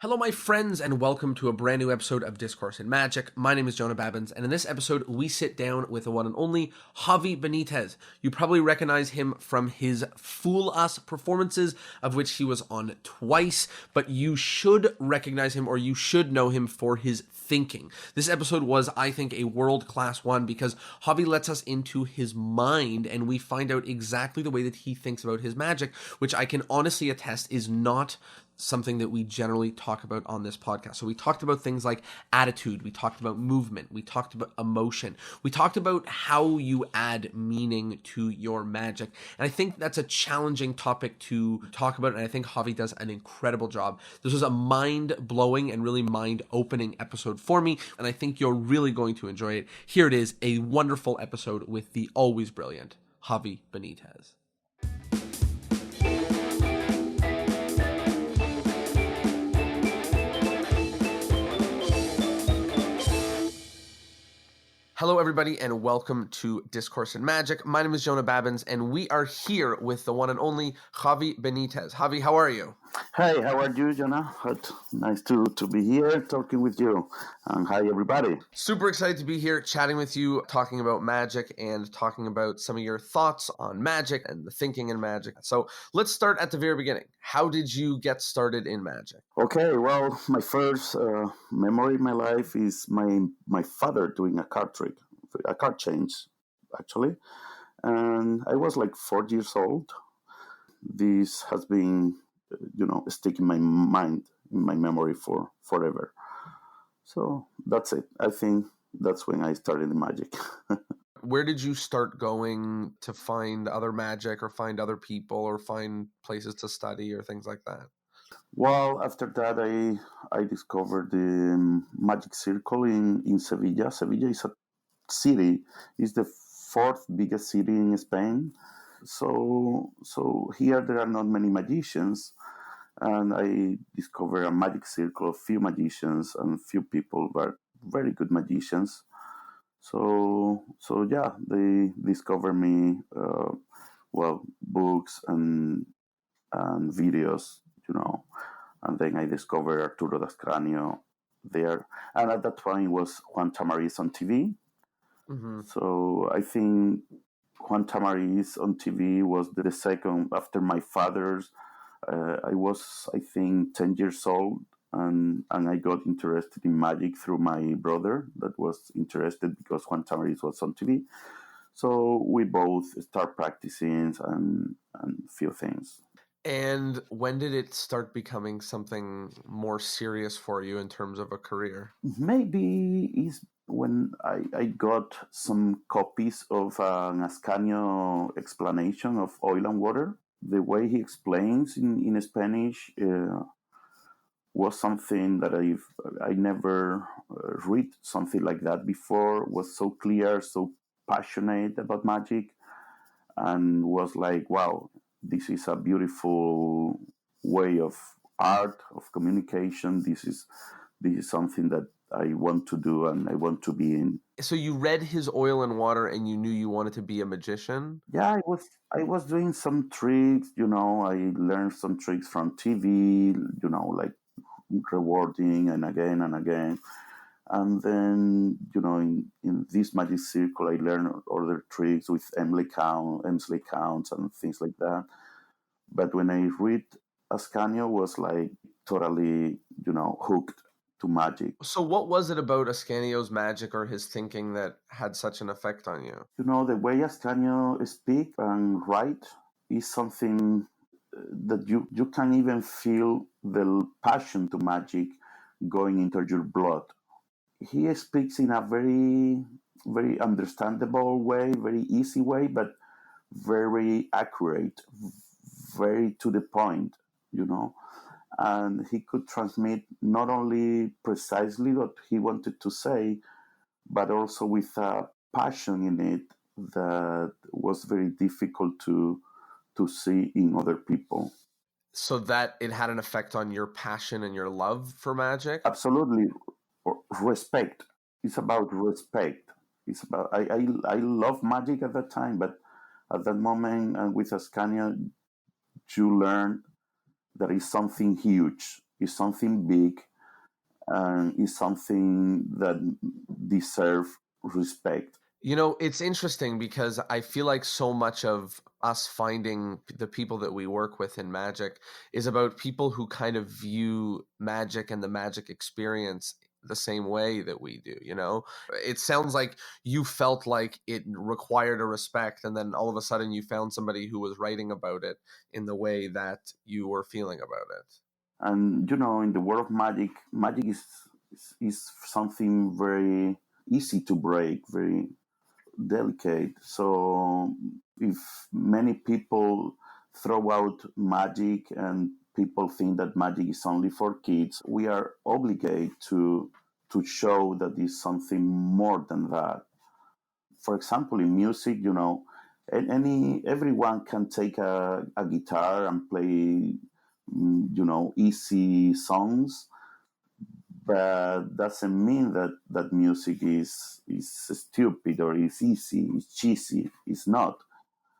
Hello, my friends, and welcome to a brand new episode of Discourse in Magic. My name is Jonah Babbins, and in this episode, we sit down with the one and only Javi Benitez. You probably recognize him from his Fool Us performances, of which he was on twice, but you should recognize him, or you should know him for his thinking. This episode was, I think, a world-class one because Javi lets us into his mind, and we find out exactly the way that he thinks about his magic, which I can honestly attest is not something that we generally talk about on this podcast. So we talked about things like attitude, we talked about movement, we talked about emotion, we talked about how you add meaning to your magic. And I think that's a challenging topic to talk about, and I think Javi does an incredible job. This was a mind-blowing and really mind-opening episode for me, and I think you're really going to enjoy it. Here it is, a wonderful episode with the always brilliant Javi Benitez. Hello, everybody, and welcome to Discourse in Magic. My name is Jonah Babbins, and we are here with the one and only Javi Benitez. Javi, how are you? Hey, how are you, Jonah? Nice to be here talking with you. And hi, everybody. Super excited to be here chatting with you, talking about magic and talking about some of your thoughts on magic and the thinking in magic. So let's start at the very beginning. How did you get started in magic? Okay, well, my first memory in my life is my father doing a card trick, a card change, actually. And I was like 4 years old. This has been, stick in my mind, in my memory for forever. So that's it. I think that's when I started in magic. Where did you start going to find other magic or find other people or find places to study or things like that? Well, after that, I discovered the Magic Circle in Sevilla. Sevilla is a city. It's the fourth biggest city in Spain. So here there are not many magicians, and I discovered a magic circle of few magicians and few people were very good magicians. So yeah, they discovered me. Books and videos, and then I discovered Arturo das Cranio there. And at that time it was Juan Tamariz on TV. Mm-hmm. So I think Juan Tamariz on TV was the second after my father's. I was, I think, 10 years old, and I got interested in magic through my brother that was interested because Juan Tamariz was on TV. So we both start practicing and few things. And when did it start becoming something more serious for you in terms of a career? Maybe is when I got some copies of an Ascanio explanation of oil and water. The way he explains in Spanish was something that I never read something like that before. Was so clear, so passionate about magic, and was like, wow, this is a beautiful way of art, of communication. This is something that I want to do and I want to be in. So you read his Oil and Water and you knew you wanted to be a magician? Yeah, I was doing some tricks, I learned some tricks from TV, like rewarding and again. And then, in this magic circle, I learned other tricks with Emsley counts and things like that. But when I read Ascanio, was like totally, hooked to magic. So what was it about Ascanio's magic or his thinking that had such an effect on you? The way Ascanio speak and write is something that you can even feel the passion to magic going into your blood. He speaks in a very, very understandable way, very easy way, but very accurate, very to the point, And he could transmit not only precisely what he wanted to say, but also with a passion in it that was very difficult to see in other people. So that it had an effect on your passion and your love for magic? Absolutely. Respect. It's about respect. It's about I love magic at that time, but at that moment with Ascania, you learn there is something huge is something big, and is something that deserves respect. It's interesting because I feel like so much of us finding the people that we work with in magic is about people who kind of view magic and the magic experience the same way that we do, It sounds like you felt like it required a respect, and then all of a sudden you found somebody who was writing about it in the way that you were feeling about it. And in the world of magic, magic is something very easy to break, very delicate. So if many people throw out magic and people think that magic is only for kids, we are obligated to show that it's something more than that. For example, in music, everyone can take a guitar and play, easy songs, but doesn't mean that music is stupid or is easy, is cheesy. It's not.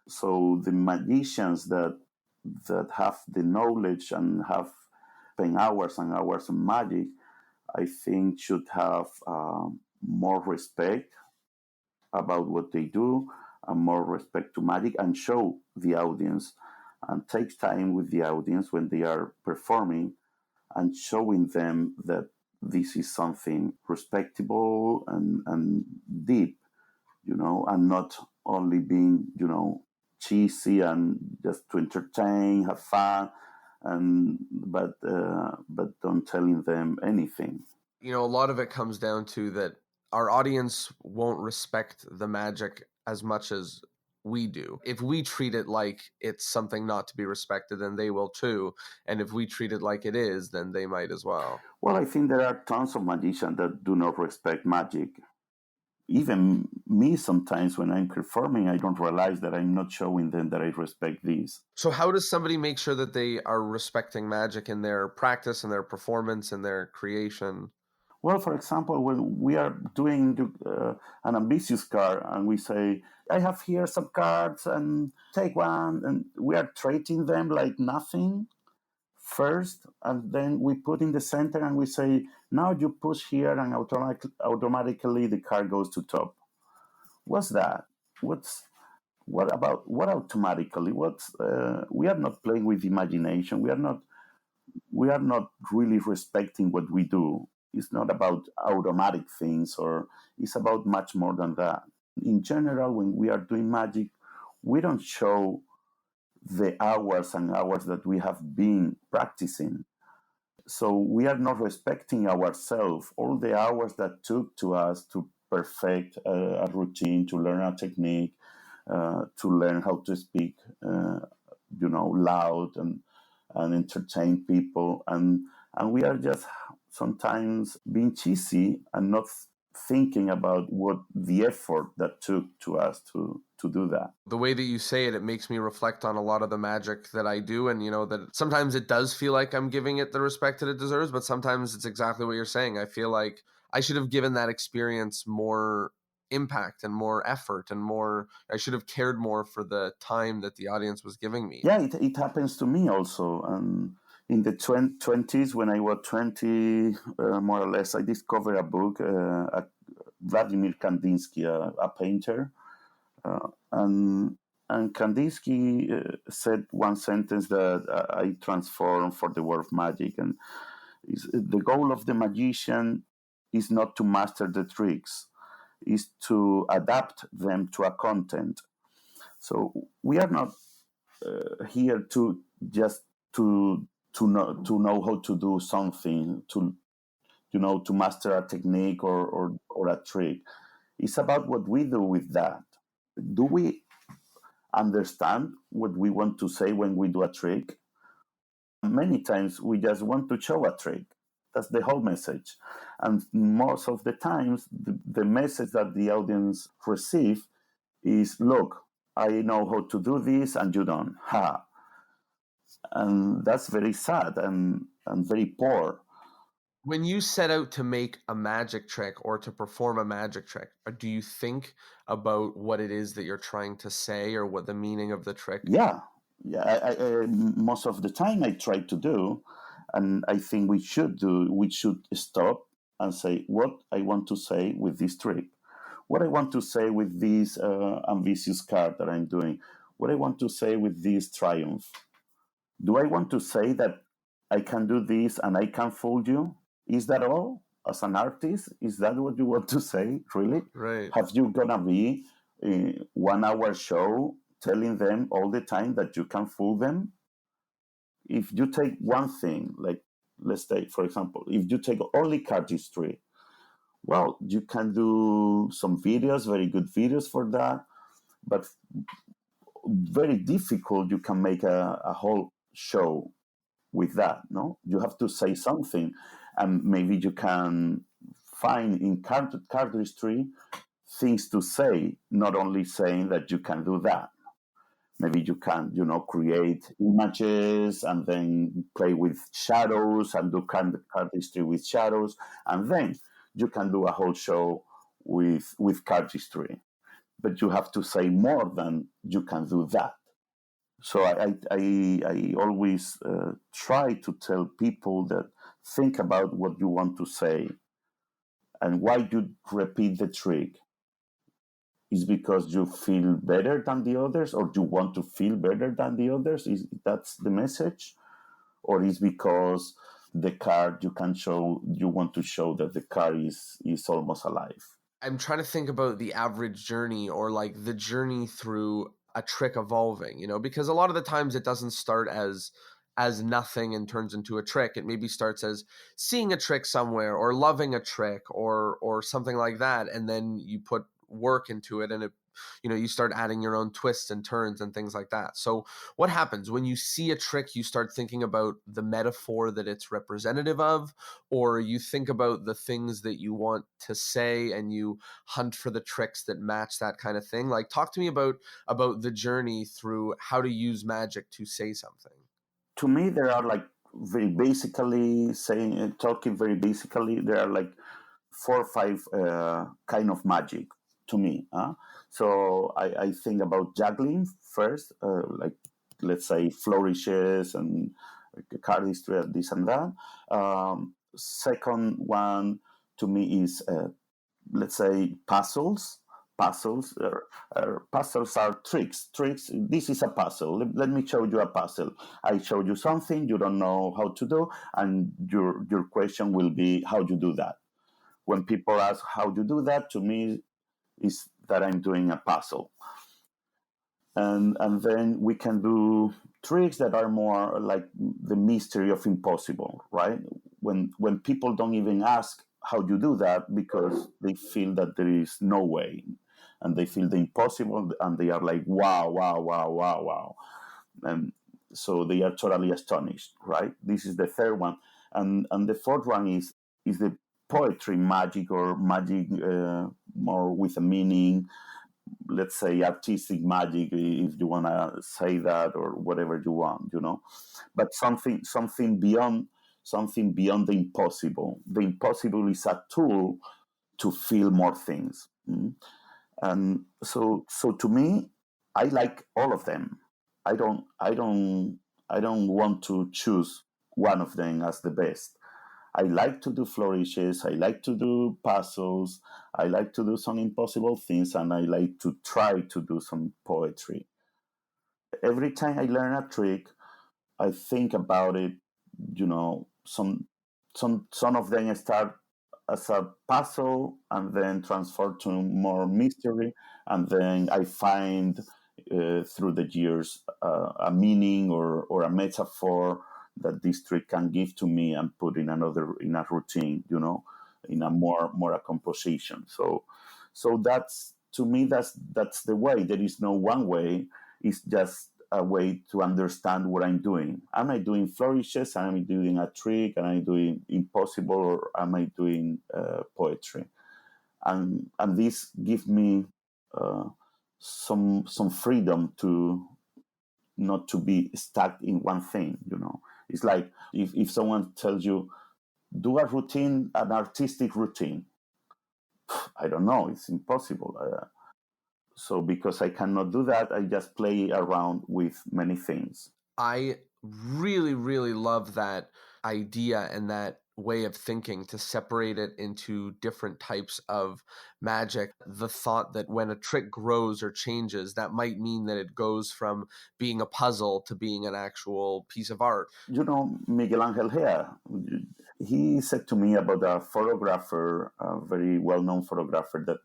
So the magicians that have the knowledge and have spent hours and hours on magic, I think should have more respect about what they do, and more respect to magic, and show the audience and take time with the audience when they are performing and showing them that this is something respectable and deep, and not only being, cheesy and just to entertain, have fun, but don't telling them anything. A lot of it comes down to that our audience won't respect the magic as much as we do. If we treat it like it's something not to be respected, then they will too. And if we treat it like it is, then they might as well. Well, I think there are tons of magicians that do not respect magic. Even me, sometimes when I'm performing, I don't realize that I'm not showing them that I respect this. So how does somebody make sure that they are respecting magic in their practice and their performance and their creation? Well, for example, when we are doing an ambitious card and we say, I have here some cards and take one, and we are treating them like nothing first, and then we put in the center and we say, now you push here and automatically the card goes to top. What's that? What automatically? We are not playing with imagination. We are not really respecting what we do. It's not about automatic things, or it's about much more than that. In general, when we are doing magic, we don't show the hours and hours that we have been practicing. So we are not respecting ourselves, all the hours that took to us to perfect a routine, to learn a technique, to learn how to speak, loud and entertain people, and we are just sometimes being cheesy and not thinking about what the effort that took to us to do that. The way that you say it, it makes me reflect on a lot of the magic that I do, and that sometimes it does feel like I'm giving it the respect that it deserves, but sometimes it's exactly what you're saying. I feel like I should have given that experience more impact and more effort and I should have cared more for the time that the audience was giving me. Yeah, it happens to me also. And in the 20s, when I was 20, more or less, I discovered a book, Vladimir Kandinsky, a painter. And Kandinsky said one sentence that I transformed for the world of magic. And the goal of the magician is not to master the tricks, is to adapt them to a content. So we are not here to just to know how to do something, to master a technique or a trick. It's about what we do with that. Do we understand what we want to say when we do a trick? Many times we just want to show a trick. That's the whole message. And most of the times, the message that the audience receive is, look, I know how to do this and you don't. Ha. And that's very sad and very poor. When you set out to make a magic trick or to perform a magic trick, do you think about what it is that you're trying to say or what the meaning of the trick? Yeah. I most of the time I try to do. And I think we should stop and say what I want to say with this trick, what I want to say with this ambitious card that I'm doing, what I want to say with this triumph. Do I want to say that I can do this and I can fool you? Is that all? As an artist, is that what you want to say? Really? Right. Have you gonna be a 1 hour show telling them all the time that you can fool them? If you take one thing, like let's take for example, if you take only cardistry, well, you can do some videos, very good videos for that, but very difficult. You can make a whole show with that. No, you have to say something, and maybe you can find in cardistry things to say, not only saying that you can do that. Maybe you can, create images and then play with shadows and do cardistry with shadows, and then you can do a whole show with cardistry. But you have to say more than you can do that. So I always try to tell people that think about what you want to say and why you repeat the trick. Is because you feel better than the others, or you want to feel better than the others? Is that's the message, or is because the card you want to show that the card is almost alive? I'm trying to think about the average journey, or like the journey through a trick evolving, because a lot of the times it doesn't start as nothing and turns into a trick. It maybe starts as seeing a trick somewhere or loving a trick or something like that, and then you put work into it, and you start adding your own twists and turns and things like that. So what happens when you see a trick? You start thinking about the metaphor that it's representative of, or you think about the things that you want to say and you hunt for the tricks that match that kind of thing. Like, talk to me about the journey through how to use magic to say something. To me, there are like very basically talking very basically, there are like 4 or 5 kind of magic to me. So I think about juggling first, like let's say flourishes and cardistry, this and that. Second one to me is let's say puzzles. Puzzles are tricks. This is a puzzle. Let me show you a puzzle. I show you something you don't know how to do, and your question will be how you do that. When people ask how you do that, to me is that I'm doing a puzzle. And then we can do tricks that are more like the mystery of impossible, right? When people don't even ask how you do that because they feel that there is no way, and they feel the impossible, and they are like wow, wow, wow, wow, wow, and so they are totally astonished, right? This is the third one, and the fourth one is the poetry magic, or magic more with a meaning, let's say artistic magic, if you want to say that, or whatever you want. But something beyond the impossible. The impossible is a tool to feel more things. And so to me, I like all of them. I don't want to choose one of them as the best. I like to do flourishes, I like to do puzzles, I like to do some impossible things, and I like to try to do some poetry. Every time I learn a trick, I think about it. Some of them start as a puzzle and then transfer to more mystery, and then I find through the years a meaning or a metaphor that this trick can give to me, and put in a routine, in a more a composition. So that's, to me, that's the way. There is no one way. It's just a way to understand what I'm doing. Am I doing flourishes? Am I doing a trick? Am I doing impossible? Or am I doing poetry? And this gives me uh, some freedom to not to be stuck in one thing. It's like if someone tells you do a routine, an artistic routine. I don't know. It's impossible. So because I cannot do that, I just play around with many things. I really, really love that idea and that way of thinking to separate it into different types of magic. The thought that when a trick grows or changes, that might mean that it goes from being a puzzle to being an actual piece of art. You know, Miguel Angel here, he said to me about a photographer, a very well-known photographer, that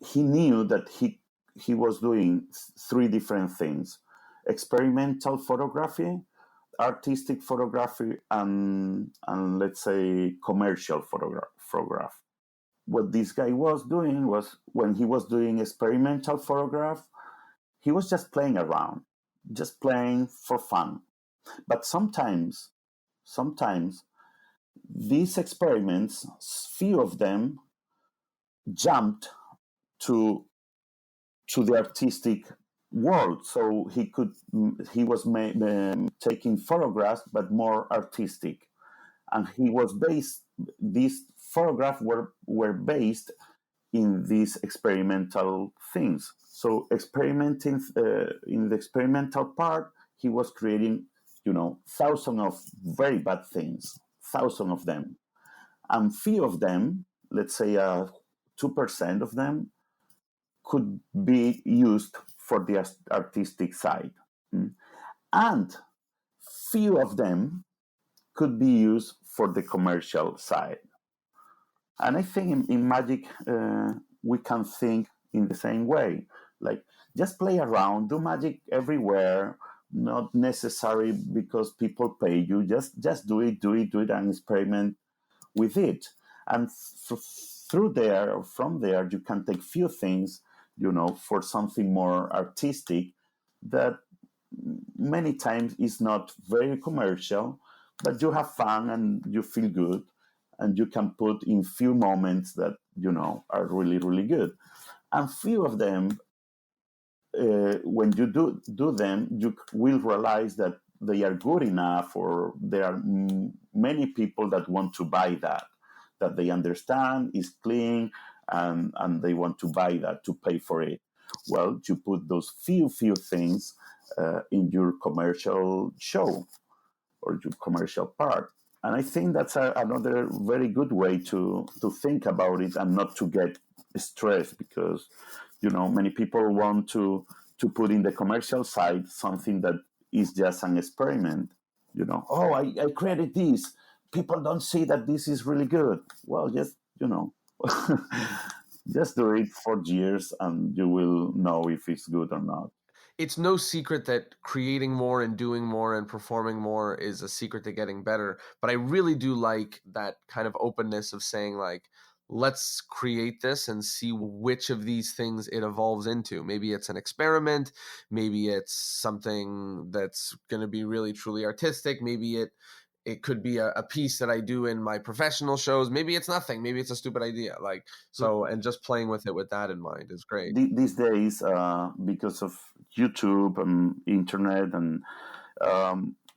he knew that he was doing three different things: experimental photography, artistic photography, and let's say commercial photograph. What this guy was doing was, when he was doing experimental photograph, he was just playing around, just playing for fun. But sometimes these experiments, few of them jumped to the artistic world. So he was taking photographs, but more artistic, and these photographs were based in these experimental things. So experimenting in the experimental part, he was creating, thousands of very bad things, thousands of them, and few of them, let's say 2% of them, could be used for the artistic side. And few of them could be used for the commercial side. And I think in magic, we can think in the same way. Like, just play around, do magic everywhere, not necessary because people pay you. Just do it, and experiment with it. And from there, you can take few things, for something more artistic that many times is not very commercial, but you have fun and you feel good, and you can put in few moments that are really, really good. And few of them, when you do them, you will realize that they are good enough, or there are many people that want to buy that they understand is clean, and they want to buy that, to pay for it. Well, you put those few things in your commercial show or your commercial part. And I think that's another very good way to think about it, and not to get stressed, because many people want to put in the commercial side something that is just an experiment. Oh, I created this. People don't see that this is really good. Well, just just do it for years, and you will know if it's good or not. It's no secret that creating more and doing more and performing more is a secret to getting better. But I really do like that kind of openness of saying, like, let's create this and see which of these things it evolves into. Maybe it's an experiment. Maybe it's something that's going to be really, truly artistic. Maybe it could be a piece that I do in my professional shows. Maybe it's nothing. Maybe it's a stupid idea. And just playing with it with that in mind is great. These days, because of YouTube and internet, and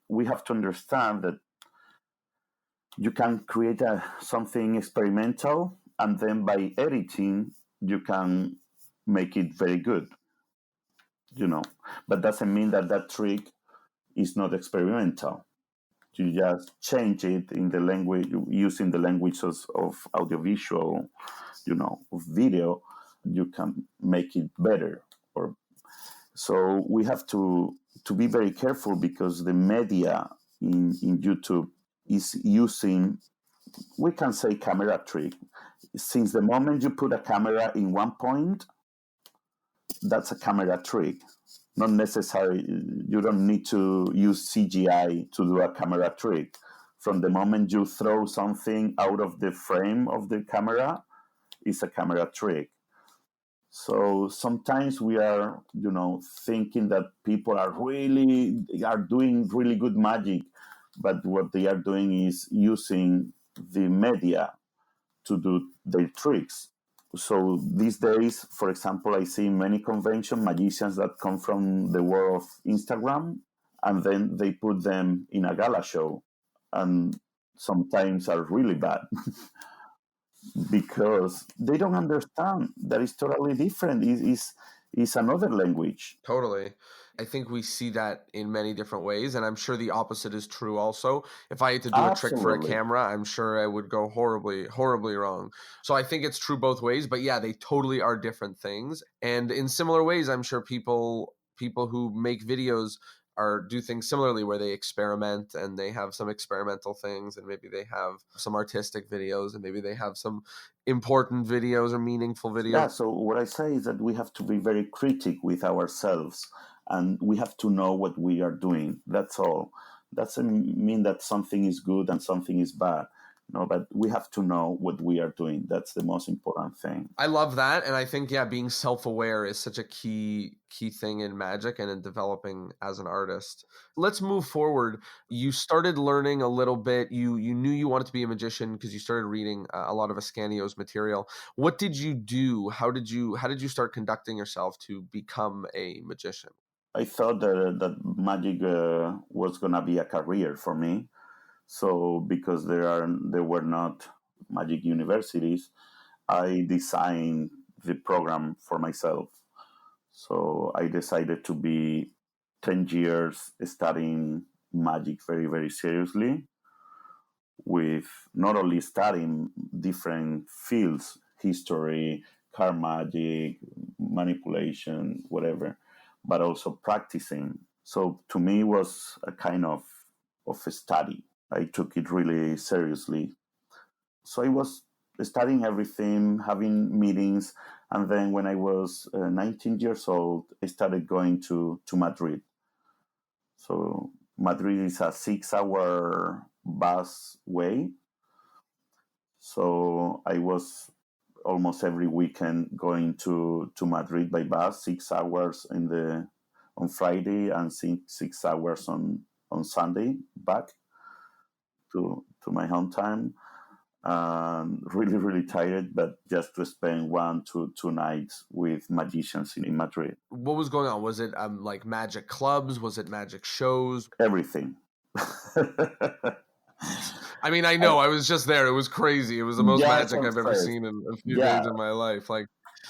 we have to understand that you can create something experimental, and then by editing, you can make it very good. But doesn't mean that trick is not experimental. You just change it in the language, using the language of audiovisual, of video. You can make it better. So we have to be very careful, because the media in YouTube is using, we can say, camera trick. Since the moment you put a camera in one point, that's a camera trick. Not necessary. You don't need to use CGI to do a camera trick. From the moment you throw something out of the frame of the camera, it's a camera trick. So sometimes we are, thinking that people are doing really good magic, but what they are doing is using the media to do their tricks. So these days, for example, I see many convention magicians that come from the world of Instagram, and then they put them in a gala show, and sometimes are really bad. Because they don't understand that it's totally different. is another language. Totally. I think we see that in many different ways, and I'm sure the opposite is true also. If I had to do a trick for a Absolutely. camera, I'm sure I would go horribly, horribly wrong. So I think it's true both ways, but yeah, they totally are different things. And in similar ways, I'm sure people who make videos are do things similarly where they experiment and they have some experimental things and maybe they have some artistic videos and maybe they have some important videos or meaningful videos. Yeah, so what I say is that we have to be very critic with ourselves and we have to know what we are doing. That's all. Doesn't mean that something is good and something is bad. No, but we have to know what we are doing. That's the most important thing. I love that, and I think yeah, being self-aware is such a key thing in magic and in developing as an artist. Let's move forward. You started learning a little bit. You knew you wanted to be a magician because you started reading a lot of Ascanio's material. What did you do? How did you start conducting yourself to become a magician? I thought that magic was gonna be a career for me. So because there were not magic universities, I designed the program for myself. So I decided to be 10 years studying magic very, very seriously, with not only studying different fields, history, card magic, manipulation, whatever, but also practicing. So to me it was a kind of a study. I took it really seriously. So I was studying everything, having meetings, and then when I was 19 years old, I started going to Madrid. So Madrid is a 6-hour bus way. So I was almost every weekend going to Madrid by bus, 6 hours on Friday and 6 hours on Sunday back to my hometown. Really, really tired, but just to spend 1 to 2 nights with magicians in Madrid. What was going on? Was it like magic clubs? Was it magic shows? Everything. I mean, I know I was just there. It was crazy. It was the most Just magic I've ever obsessed. seen in a few Yeah, days in my life. Like,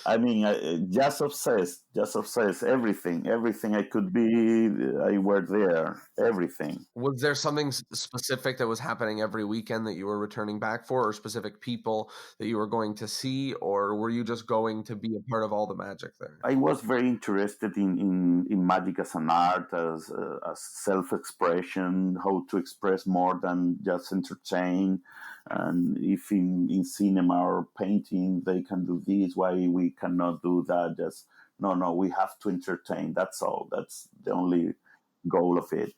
I mean, just obsessed, just obsessed. Everything I could be, I were there. Everything. was there something specific that was happening every weekend that you were returning back for, or specific people that you were going to see, or were you just going to be a part of all the magic there? I was very interested in magic as an art, as self-expression, how to express more than just entertain. And if in cinema or painting they can do this, why we cannot do that? Just no, we have to entertain. That's all. That's the only goal of it.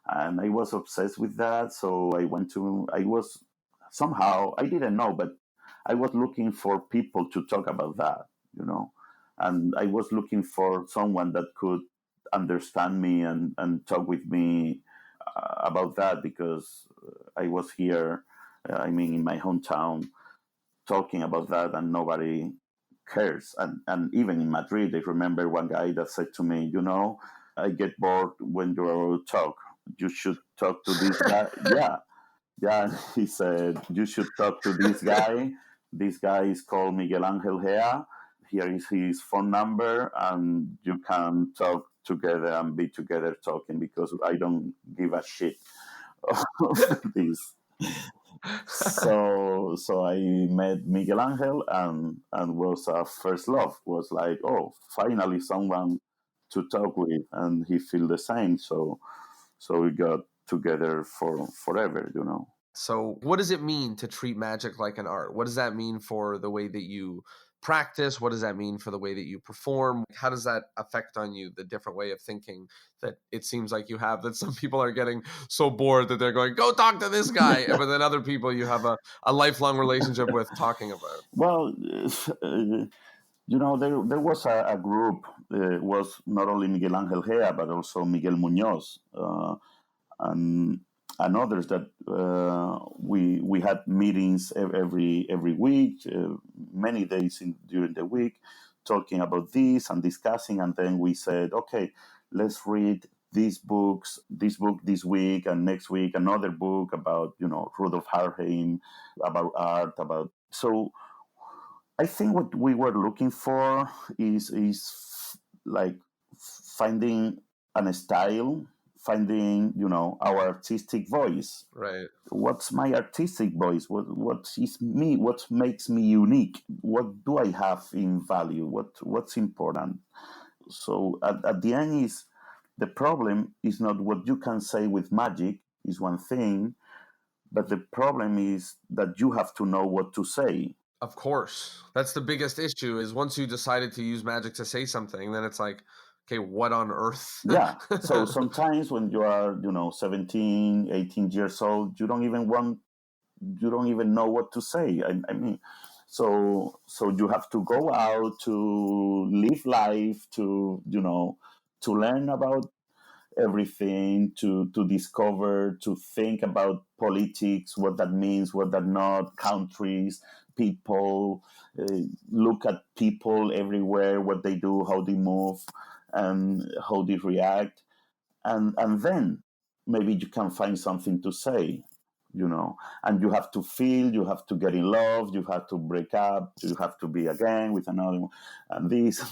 And I was obsessed with that. So I was somehow, I didn't know, but I was looking for people to talk about that, you know. And I was looking for someone that could understand me and talk with me about that because I was here, I mean, in my hometown, talking about that and nobody cares. And even in Madrid, I remember one guy that said to me, I get bored when you talk. You should talk to this guy. Yeah, yeah. He said, you should talk to this guy. This guy is called Miguel Angel Gea. Here is his phone number, and you can talk together and be together talking because I don't give a shit of this. So I met Miguel Angel and was a first love. Was like, oh, finally someone to talk with, and he feel the same. So we got together for forever. So, what does it mean to treat magic like an art? What does that mean for the way that you practice? What does that mean for the way that you perform? How does that affect on you, the different way of thinking that it seems like you have? That some people are getting so bored that they're going, go talk to this guy. But then other people you have a lifelong relationship with talking about. Well, there was a group. Was not only Miguel Angel Gea, but also Miguel Munoz. And others that we had meetings every week, many days during the week, talking about this and discussing. And then we said, okay, let's read this book this week, and next week another book about Rudolf Harheim, about art, about so. I think what we were looking for is like finding a style, finding, our artistic voice. Right. What's my artistic voice? What is me? What makes me unique? What do I have in value? What's important? So at the end, is the problem is not what you can say with magic is one thing, but the problem is that you have to know what to say. Of course. That's the biggest issue, is once you decided to use magic to say something, then it's like, okay, what on earth? Yeah. So sometimes when you are, 17, 18 years old, you don't even know what to say. I mean, so you have to go out to live life, to, to learn about everything, to discover, to think about politics, what that means, what that not, countries, people, look at people everywhere, what they do, how they move, and how they react, and then maybe you can find something to say, and you have to feel, you have to get in love, you have to break up, you have to be again with another one, and this.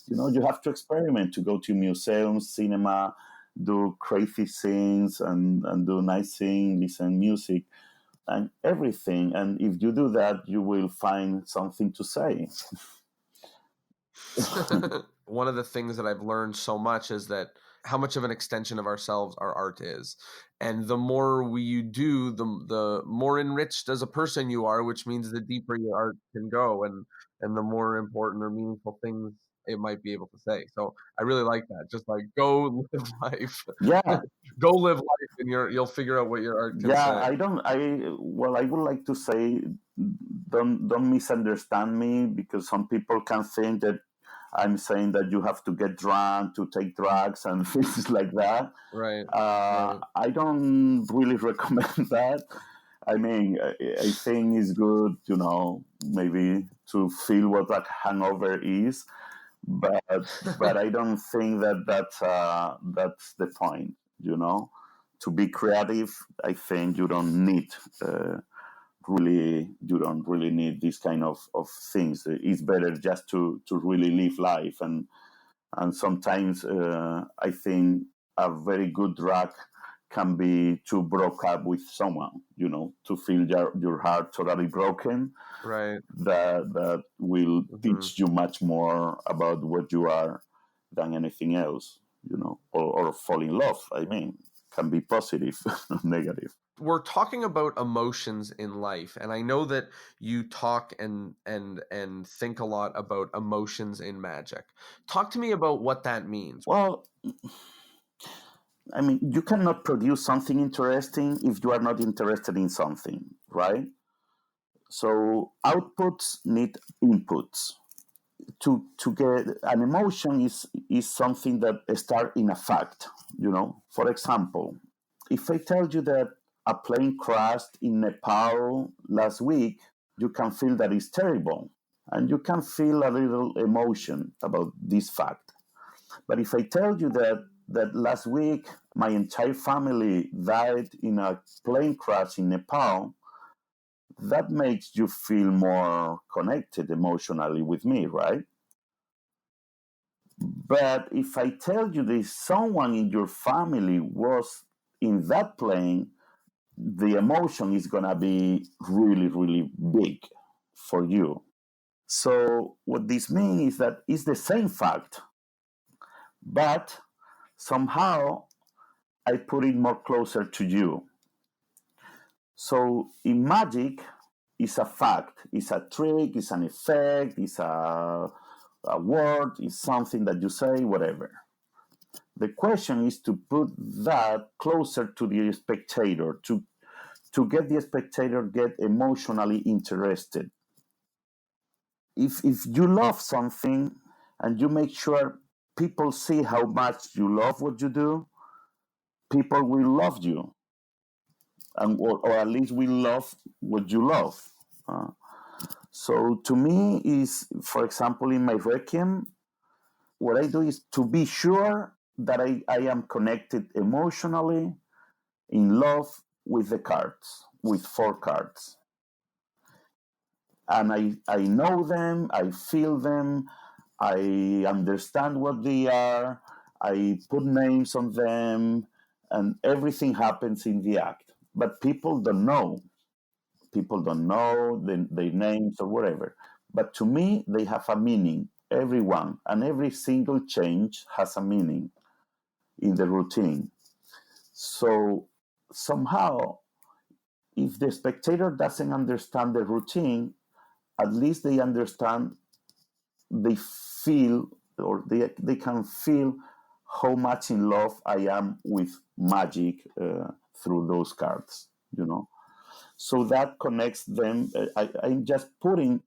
You have to experiment, to go to museums, cinema, do crazy things, and do nice things, listen music, and everything. And if you do that, you will find something to say. One of the things that I've learned so much is that how much of an extension of ourselves our art is. And the more you do, the more enriched as a person you are, which means the deeper your art can go, and the more important or meaningful things it might be able to say. So I really like that. Just like, go live life. Yeah. Go live life, and you'll figure out what your art can Yeah, say. I would like to say, don't misunderstand me, because some people can think that I'm saying that you have to get drunk, to take drugs and things like that. Right. I don't really recommend that. I mean, I think it's good, maybe to feel what that hangover is, but I don't think that that's the point. To be creative, I think you don't need. You don't really need this kind of things. It's better just to really live life, and sometimes I think a very good drug can be to broke up with someone, to feel your heart totally broken. Right. That will teach you much more about what you are than anything else, or fall in love. I mean, can be positive, negative. We're talking about emotions in life, and I know that you talk and think a lot about emotions in magic. Talk to me about what that means. Well, I mean, you cannot produce something interesting if you are not interested in something, right? So outputs need inputs. To get an emotion is something that starts in a fact. For example, if I tell you that a plane crashed in Nepal last week, you can feel that it's terrible, and you can feel a little emotion about this fact. But if I tell you that last week my entire family died in a plane crash in Nepal, that makes you feel more connected emotionally with me, right? But if I tell you that someone in your family was in that plane, the emotion is going to be really, really big for you. So, what this means is that it's the same fact, but somehow I put it more closer to you. So, in magic, it's a fact, it's a trick, it's an effect, it's a word, it's something that you say, whatever. The question is to put that closer to the spectator, to get the spectator get emotionally interested. If you love something and you make sure people see how much you love what you do, people will love you, or at least will love what you love. So to me, is, for example, in my Requiem, what I do is to be sure that I am connected emotionally, in love with the cards, with 4 cards. And I know them, I feel them, I understand what they are. I put names on them, and everything happens in the act. But people don't know. People don't know their names or whatever. But to me, they have a meaning. Everyone and every single change has a meaning in the routine. So somehow, if the spectator doesn't understand the routine, at least they understand, they feel, or they can feel how much in love I am with magic through those cards, you know. So that connects them. I'm just putting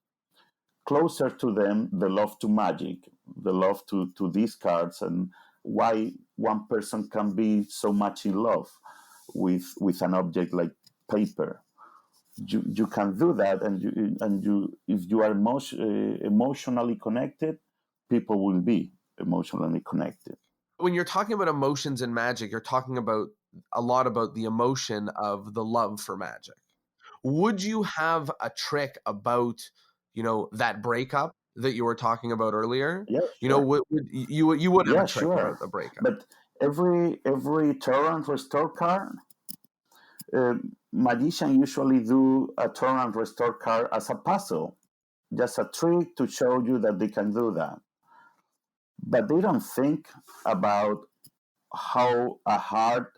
closer to them the love to magic, the love to these cards, and why one person can be so much in love with an object like paper. You can do that, and you if you are emotionally connected, people will be emotionally connected. When you're talking about emotions and magic, you're talking about a lot about the emotion of the love for magic. Would you have a trick about, that breakup that you were talking about earlier? Yeah, sure. You would have a Yeah, trick about sure. the breakup. But every turn and restore card, uh, magician usually do a turn and restore card as a puzzle, just a trick to show you that they can do that. But they don't think about how a heart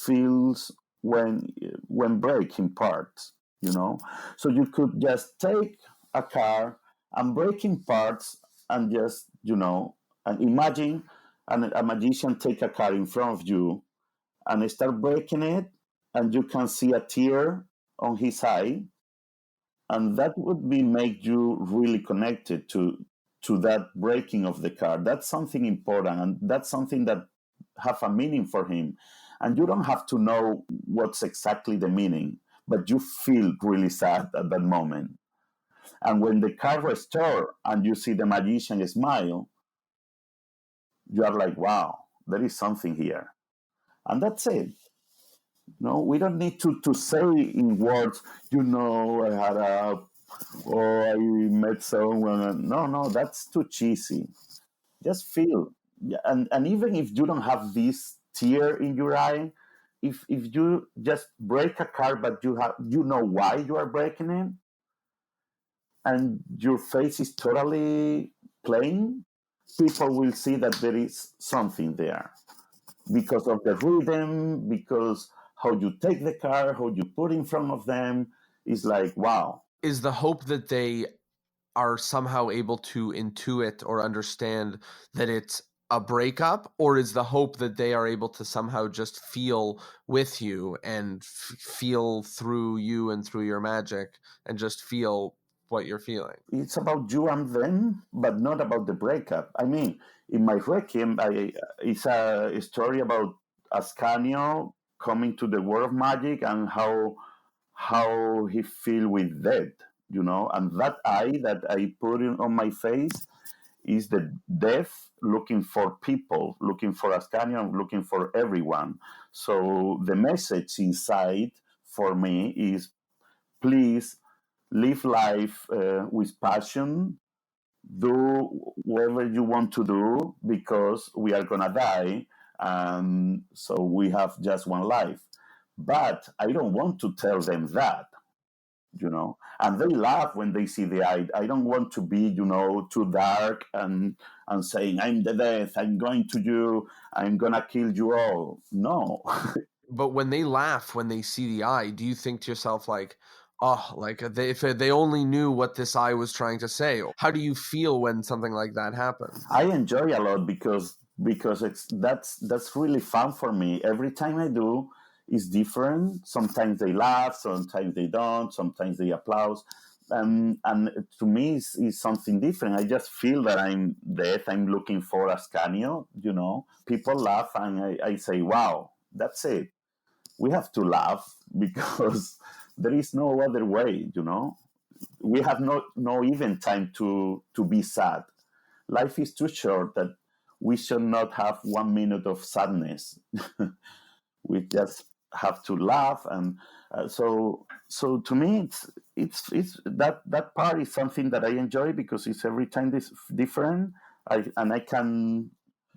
feels when breaking parts, you know. So you could just take a card and breaking parts, and just, and imagine a magician take a card in front of you and start breaking it, and you can see a tear on his eye, and that would be make you really connected to that breaking of the card. That's something important, and that's something that have a meaning for him. And you don't have to know what's exactly the meaning, but you feel really sad at that moment. And when the card restore and you see the magician smile, you are like, wow, there is something here. And that's it. No, we don't need to say in words, I had a, or I met someone. No, no, that's too cheesy. Just feel. Yeah, and even if you don't have this tear in your eye, if you just break a card, but you know why you are breaking it, and your face is totally plain, people will see that there is something there because of the rhythm, because how you take the card, how you put in front of them is like, wow. Is the hope that they are somehow able to intuit or understand that it's a breakup, or is the hope that they are able to somehow just feel with you and feel through you and through your magic and just feel what you're feeling? It's about you and them, but not about the breakup. I mean, in my Requiem, it's a story about Ascanio coming to the world of magic and how he feel with death, and that eye that I put on my face is the death looking for people, looking for Ascanio, looking for everyone. So the message inside for me is, please live life with passion, do whatever you want to do, because we are gonna die, so we have just one life. But I don't want to tell them that, and they laugh when they see the eye. I don't want to be, too dark and saying, I'm the death, I'm going to you, I'm gonna kill you all. No. But when they laugh, when they see the eye, do you think to yourself like, oh, like if they only knew what this eye was trying to say? How do you feel when something like that happens? I enjoy a lot because that's really fun for me. Every time I do is different. Sometimes they laugh, sometimes they don't, sometimes they applaud. And to me, is something different. I just feel that I'm dead. I'm looking for Ascanio, People laugh, and I say, wow, that's it. We have to laugh because there is no other way. We have no even time to be sad. Life is too short that we should not have 1 minute of sadness. We just have to laugh, and so to me, it's that part is something that I enjoy because it's every time this different, I can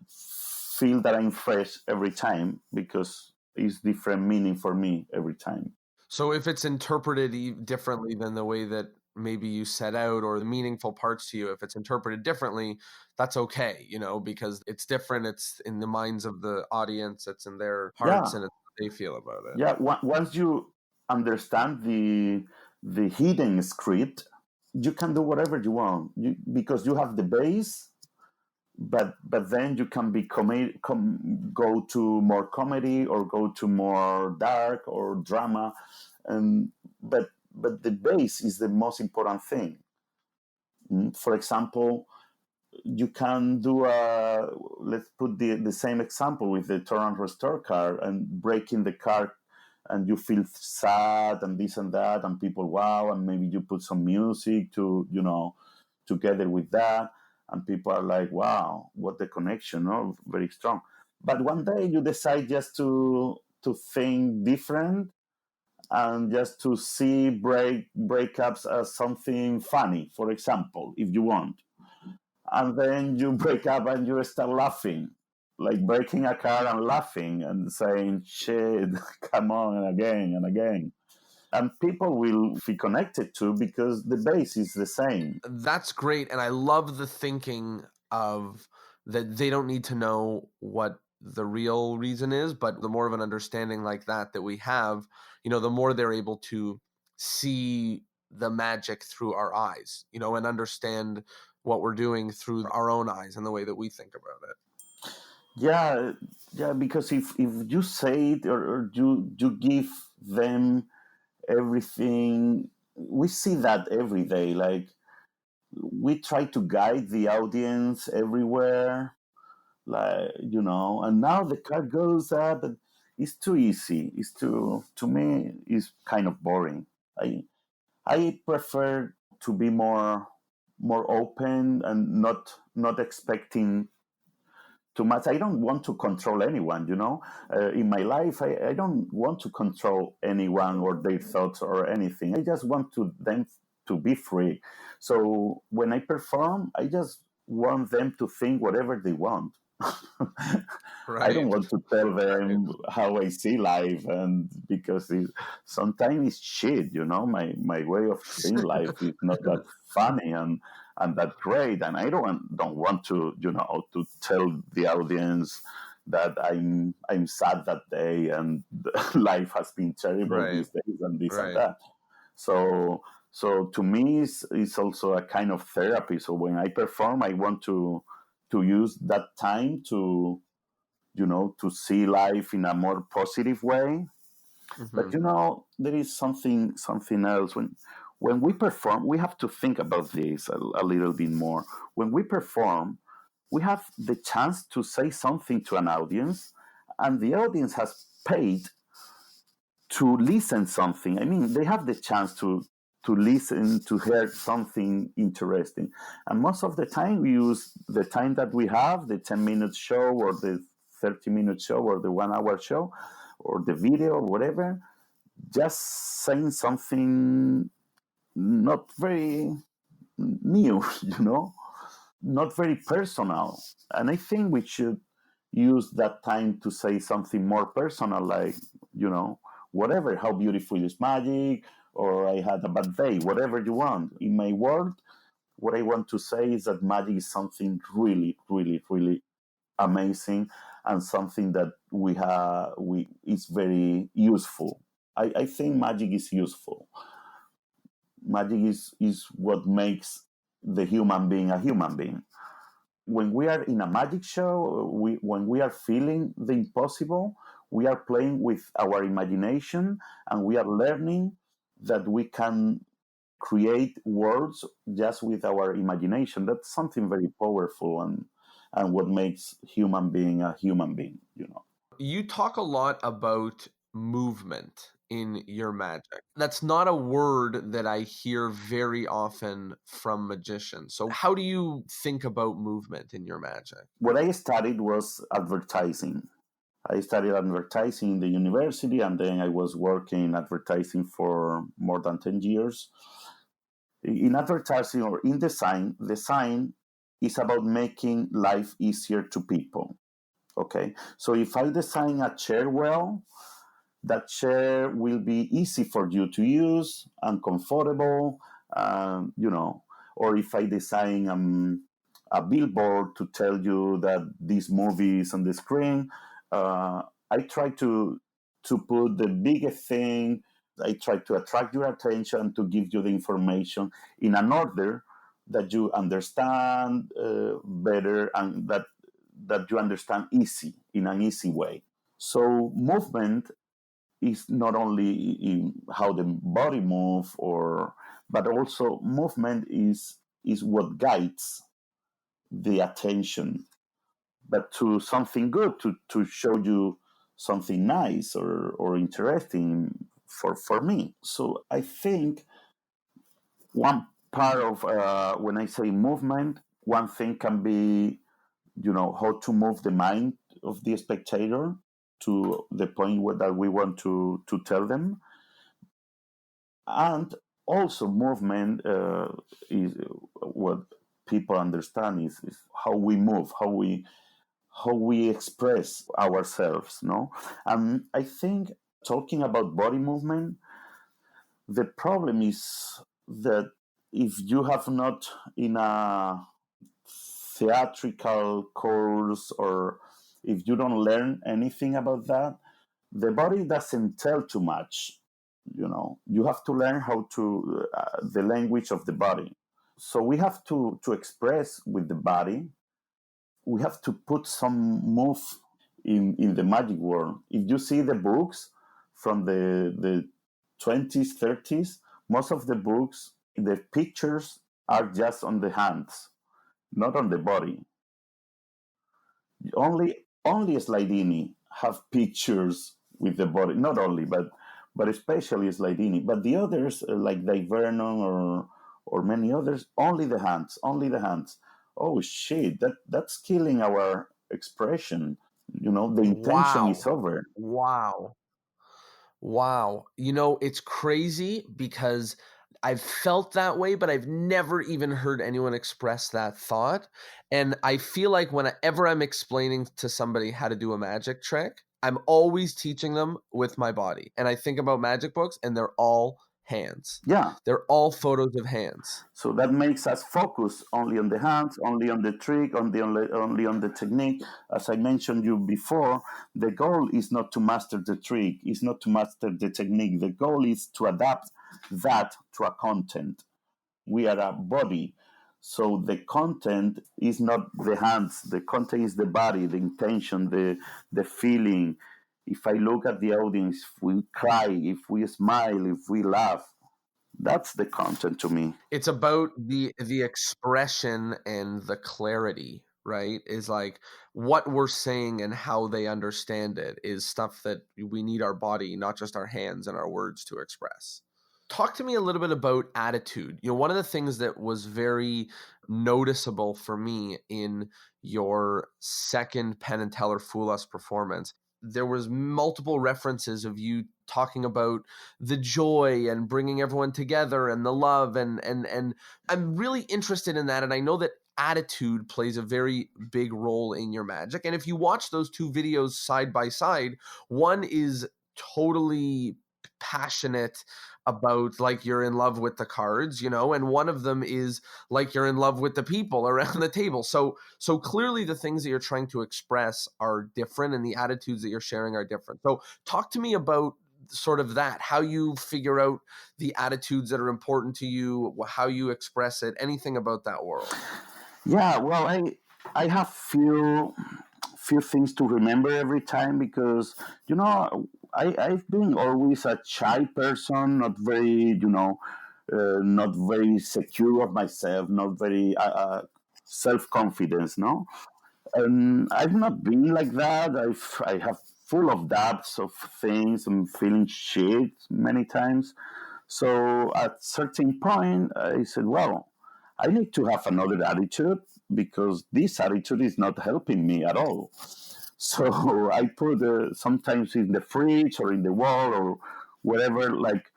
feel that I'm fresh every time because it's different meaning for me every time. So if it's interpreted differently than the way that maybe you set out, or the meaningful parts to you, if it's interpreted differently, that's okay, because it's different. It's in the minds of the audience, it's in their hearts, Yeah, and it's what they feel about it. yeah. Once you understand the hidden script, you can do whatever you want because you have the base. But then you can be go to more comedy or go to more dark or drama, and but the base is the most important thing. For example, you can do let's put the same example with the turn and restore card and breaking the card, and you feel sad and this and that, and people wow, and maybe you put some music to together with that, and people are like wow, what the connection, very strong. But one day you decide just to think different and just to see breakups as something funny, for example, if you want, and then you break up and you start laughing, like breaking a car and laughing and saying shit, come on, and again and again, and people will feel connected to because the base is the same. That's great. And I love the thinking of that they don't need to know what the real reason is, but the more of an understanding like that we have, the more they're able to see the magic through our eyes, and understand what we're doing through our own eyes and the way that we think about it. Yeah, yeah, because if you say it, or you give them everything, we see that every day. Like we try to guide the audience everywhere, like and now the car goes up, and it's too easy. It's too, to me, it's kind of boring. I prefer to be more open and not expecting too much. I don't want to control anyone, in my life. I don't want to control anyone or their thoughts or anything. I just want them to be free. So when I perform, I just want them to think whatever they want. I don't Right. want to tell them how I see life, and because sometimes it's shit. My way of seeing life is not that funny and that great, and I don't want to to tell the audience that I'm sad that day and life has been terrible Right. these days and this and Right. that. So to me, it's also a kind of therapy. So when I perform, I want to use that time to to see life in a more positive way. But Mm-hmm. there is something else. When we perform, we have to think about this a little bit more. When we perform, we have the chance to say something to an audience, and the audience has paid to listen something. I mean, they have the chance to listen, to hear something interesting. And most of the time we use the time that we have, the 10-minute show or the 30-minute show or the 1 hour show or the video or whatever, just saying something not very new, not very personal. And I think we should use that time to say something more personal, like, whatever, how beautiful is magic, or I had a bad day, whatever you want. In my world, what I want to say is that magic is something really, really, really amazing, and something that we is very useful. I think magic is useful. Magic is what makes the human being a human being. When we are in a magic show, when we are feeling the impossible, we are playing with our imagination, and we are learning that we can create worlds just with our imagination. That's something very powerful, and what makes human being a human being. You talk a lot about movement in your magic. That's not a word that I hear very often from magicians. So how do you think about movement in your magic? What I studied was advertising. I studied advertising in the university, and then I was working in advertising for more than 10 years. In advertising or in design is about making life easier to people. Okay, so if I design a chair well, that chair will be easy for you to use and comfortable, or if I design a billboard to tell you that this movie is on the screen, I try to put the biggest thing. I try to attract your attention, to give you the information in an order that you understand better, and that you understand in an easy way. So movement is not only in how the body move, but also movement is what guides the attention, but to something good, to show you something nice or interesting for me. So I think one part of when I say movement, one thing can be, how to move the mind of the spectator to the point that we want to tell them. And also movement is what people understand is how we move, how we express ourselves, no? And I think, talking about body movement, the problem is that if you have not in a theatrical course, or if you don't learn anything about that, the body doesn't tell too much. You have to learn how to the language of the body. So we have to express with the body. We have to put some move in the magic world. If you see the books from the 20s, 30s, most of the books, the pictures are just on the hands, not on the body. Only Slidini have pictures with the body. Not only, but especially Slidini. But the others, like Dave Vernon or many others, only the hands. Oh shit! That's killing our expression. The intention is Wow. over. Wow. Wow. It's crazy because I've felt that way, but I've never even heard anyone express that thought. And I feel like whenever I'm explaining to somebody how to do a magic trick, I'm always teaching them with my body. And I think about magic books and they're all hands. Yeah. They're all photos of hands. So that makes us focus only on the hands, only on the trick, only on the technique. As I mentioned you before, the goal is not to master the trick, is not to master the technique. The goal is to adapt that to a content. We are a body. So the content is not the hands, the content is the body, the intention, the feeling. If I look at the audience, if we cry, if we smile, if we laugh, that's the content to me. It's about the expression and the clarity, right? Is like what we're saying and how they understand it is stuff that we need our body, not just our hands and our words, to express. Talk to me a little bit about attitude. One of the things that was very noticeable for me in your second Penn and Teller Fool Us performance, there was multiple references of you talking about the joy and bringing everyone together and the love, and I'm really interested in that. And I know that attitude plays a very big role in your magic. And if you watch those two videos side by side, one is totally passionate about like you're in love with the cards, and one of them is like you're in love with the people around the table. So clearly the things that you're trying to express are different and the attitudes that you're sharing are different. So talk to me about sort of that, how you figure out the attitudes that are important to you, how you express it, anything about that world. Yeah, well, I have few things to remember every time, because I've been always a shy person, not very not very secure of myself, not very self-confidence, no. And I've not been like that. I have full of doubts of things and feeling shit many times. So at certain point, I said, well, I need to have another attitude, because this attitude is not helping me at all. So I put sometimes in the fridge or in the wall or whatever, like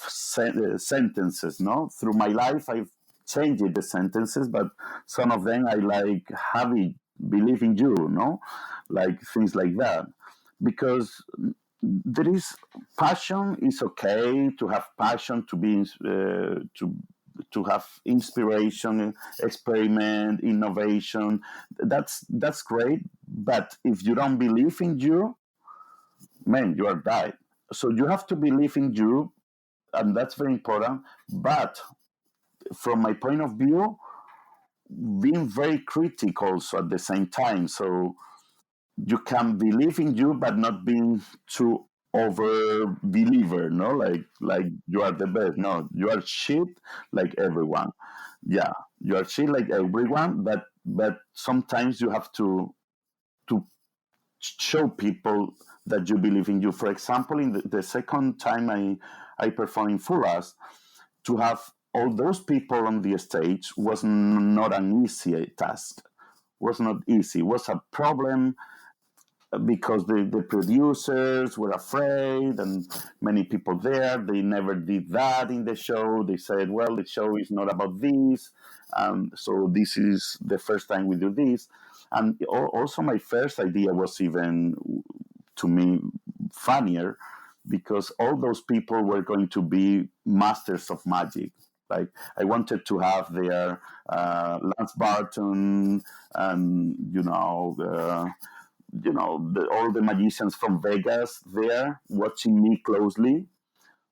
sentences. No, through my life, I've changing the sentences, but some of them I like Javi, believe in you, no, like things like that, because there is passion. Is okay to have passion, to be to have inspiration, experiment, innovation. That's great. But if you don't believe in you, man, you are died. So you have to believe in you, and that's very important. But from my point of view, being very critical also at the same time. So you can believe in you, but not being too over believer, no, like you are the best. No, you are shit like everyone. Yeah, you are shit like everyone, but sometimes you have to show people that you believe in you. For example, in the second time I performed in Full Us, to have all those people on the stage was not an easy task. Was not easy. It was a problem because the producers were afraid, and many people there, they never did that in the show. They said, well, the show is not about this, so this is the first time we do this. And also my first idea was even, to me, funnier, because all those people were going to be masters of magic. Like, I wanted to have their Lance Barton, and all the magicians from Vegas there watching me closely.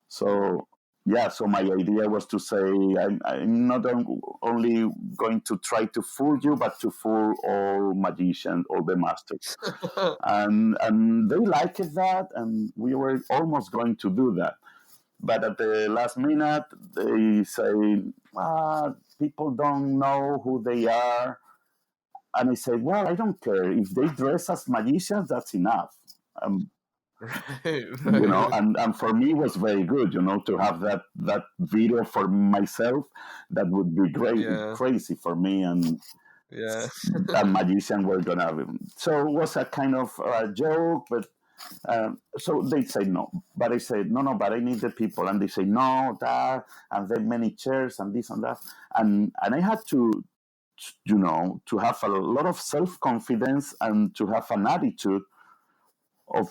So yeah, so my idea was to say, I'm not only going to try to fool you, but to fool all magicians, all the masters. And they liked that, and we were almost going to do that. But at the last minute, they say, people don't know who they are. And I said, well, I don't care. If they dress as magicians, that's enough. Right, right. And for me, it was very good, to have that video for myself. That would be great, Yeah, crazy for me. And yeah. a magician were gonna. So it was a kind of joke, but so they say no. But I said, no, but I need the people. And they say, no, that, and then many chairs and this and that. And I had to have a lot of self-confidence and to have an attitude of,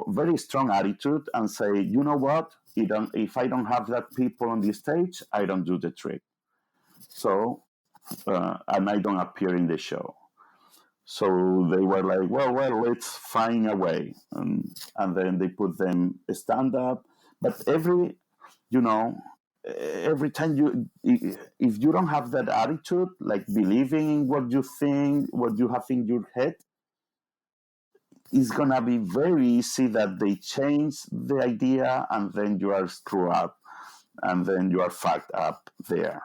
very strong attitude, and say, you know what, if I don't have that people on the stage, I don't do the trick. So and I don't appear in the show. So they were like, well, let's find a way. And then they put them stand up. But you know every time if you don't have that attitude, like believing in what you think, what you have in your head, it's gonna be very easy that they change the idea, and then you are screwed up, and then you are fucked up there.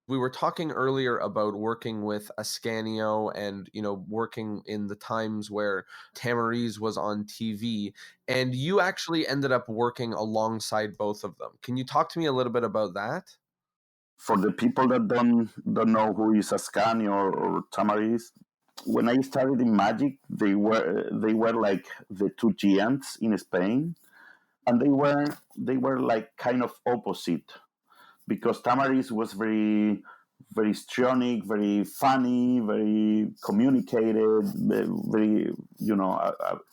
We were talking earlier about working with Ascanio and, working in the times where Tamariz was on TV, and you actually ended up working alongside both of them. Can you talk to me a little bit about that? For the people that don't know who is Ascani or Tamariz, when I started in Magic, they were like the two giants in Spain, and they were like kind of opposite, because Tamariz was very very stronic, very funny, very communicated, very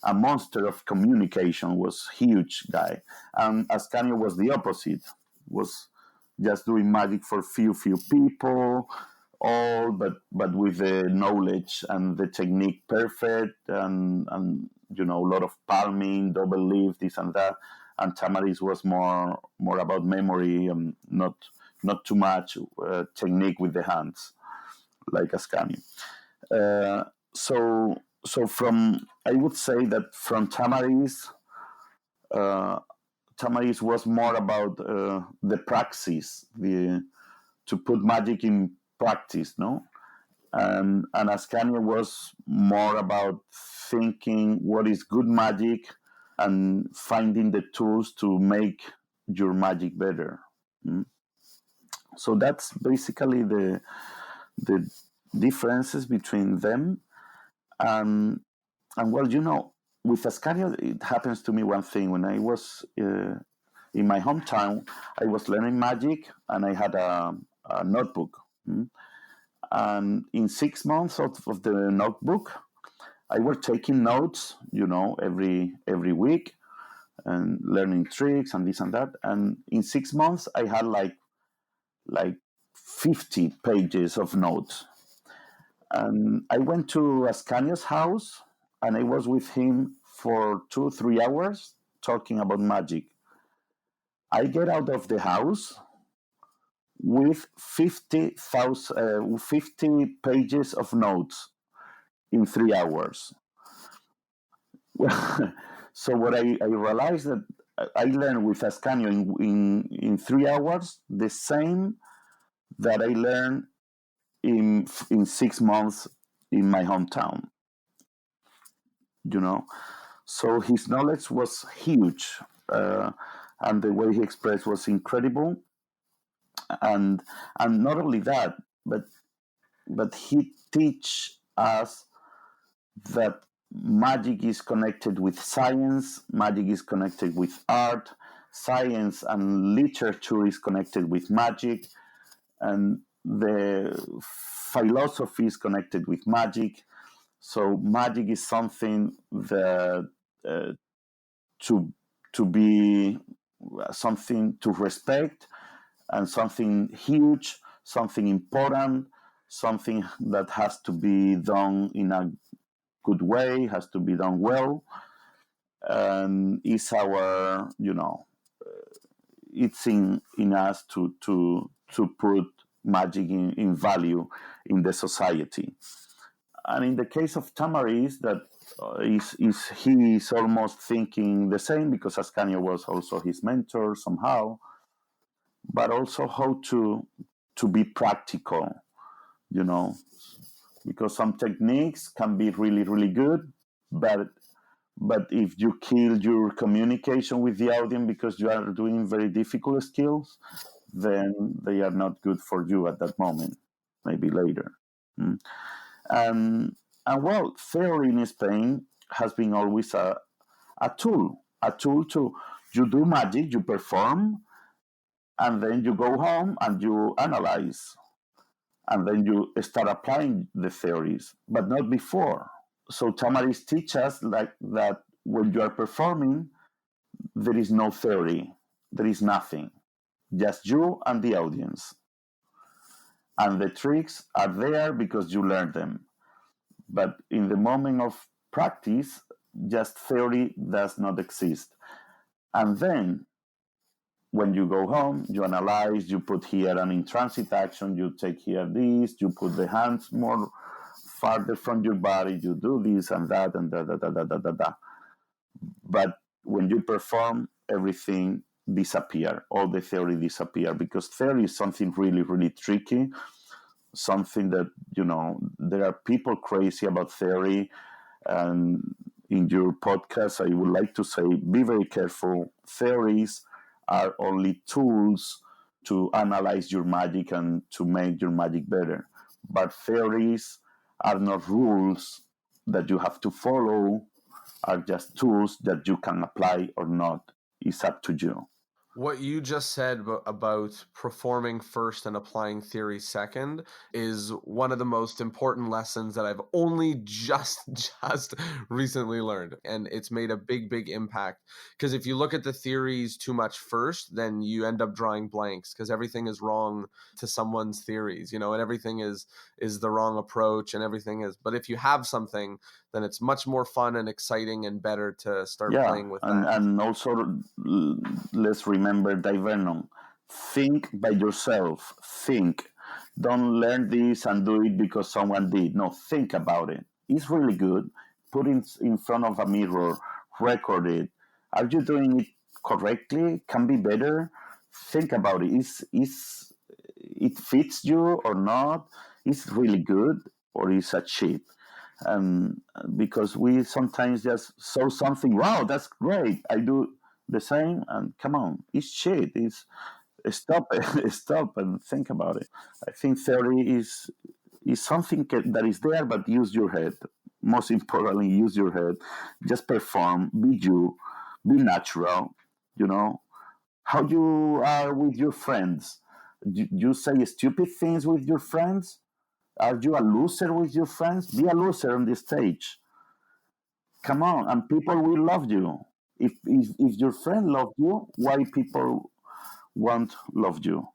a monster of communication, was huge guy, and Ascanio was the opposite, was just doing magic for few people, all but with the knowledge and the technique perfect, and a lot of palming, double leaf, this and that. And Tamariz was more about memory, and not too much technique with the hands, like Ascani. Uh, so from, I would say that from uh, Tamariz was more about the praxis, to put magic in practice, no? And Ascania was more about thinking what is good magic and finding the tools to make your magic better. Mm? So that's basically the differences between them. And well, with Ascania, it happens to me one thing. When I was in my hometown, I was learning magic, and I had a notebook. And in 6 months of the notebook, I was taking notes, every week, and learning tricks and this and that. And in 6 months, I had like 50 pages of notes. And I went to Ascanio's house, and I was with him for 2-3 hours talking about magic. I get out of the house with 50 pages of notes in 3 hours. So what I realized that I learned with Ascanio in 3 hours the same that I learned in 6 months in my hometown. So his knowledge was huge, and the way he expressed was incredible. And not only that, but he teach us that magic is connected with science, magic is connected with art, science and literature is connected with magic, and the philosophy is connected with magic. So magic is something that to be something to respect, and something huge, something important, something that has to be done in a good way, has to be done well, and is our, it's in us to put magic in value in the society. And in the case of Tamaris, that he is almost thinking the same, because Ascanio was also his mentor somehow, but also how to be practical, because some techniques can be really, really good, but if you kill your communication with the audience because you are doing very difficult skills, then they are not good for you at that moment, maybe later. And well, theory in Spain has been always a tool to, you do magic, you perform, and then you go home and you analyze, and then you start applying the theories, but not before. So Tamaris teaches us like that when you are performing, there is no theory, there is nothing, just you and the audience. And the tricks are there because you learn them. But in the moment of practice, just theory does not exist. And then when you go home, you analyze, you put here an in-transit action, you take here this, you put the hands more farther from your body, you do this and that, and da. But when you perform, everything disappear, all the theory disappear, because theory is something really, really tricky, something that, there are people crazy about theory. And in your podcast, I would like to say, be very careful. Theories are only tools to analyze your magic and to make your magic better. But theories are not rules that you have to follow, are just tools that you can apply or not. It's up to you. What you just said about performing first and applying theory second is one of the most important lessons that I've only just recently learned. And it's made a big, big impact. Because if you look at the theories too much first, then you end up drawing blanks, because everything is wrong to someone's theories, and everything is the wrong approach, and everything is. But if you have something, then it's much more fun and exciting and better to start playing with that. And also, let's remember Divernon. Think by yourself. Think. Don't learn this and do it because someone did. No, think about it. It's really good. Put it in front of a mirror. Record it. Are you doing it correctly? Can be better. Think about it. Is it fits you or not? Is really good, or is a cheat? Because we sometimes just saw something, wow, that's great, I do the same, and come on, it's shit. It's stop and think about it. I think theory is something that is there, but use your head. Most importantly, use your head. Just perform, be you, be natural. How you are with your friends, You say stupid things with your friends? Are you a loser with your friends? Be a loser on the stage. Come on, and people will love you. If your friend loved you, why people won't love you?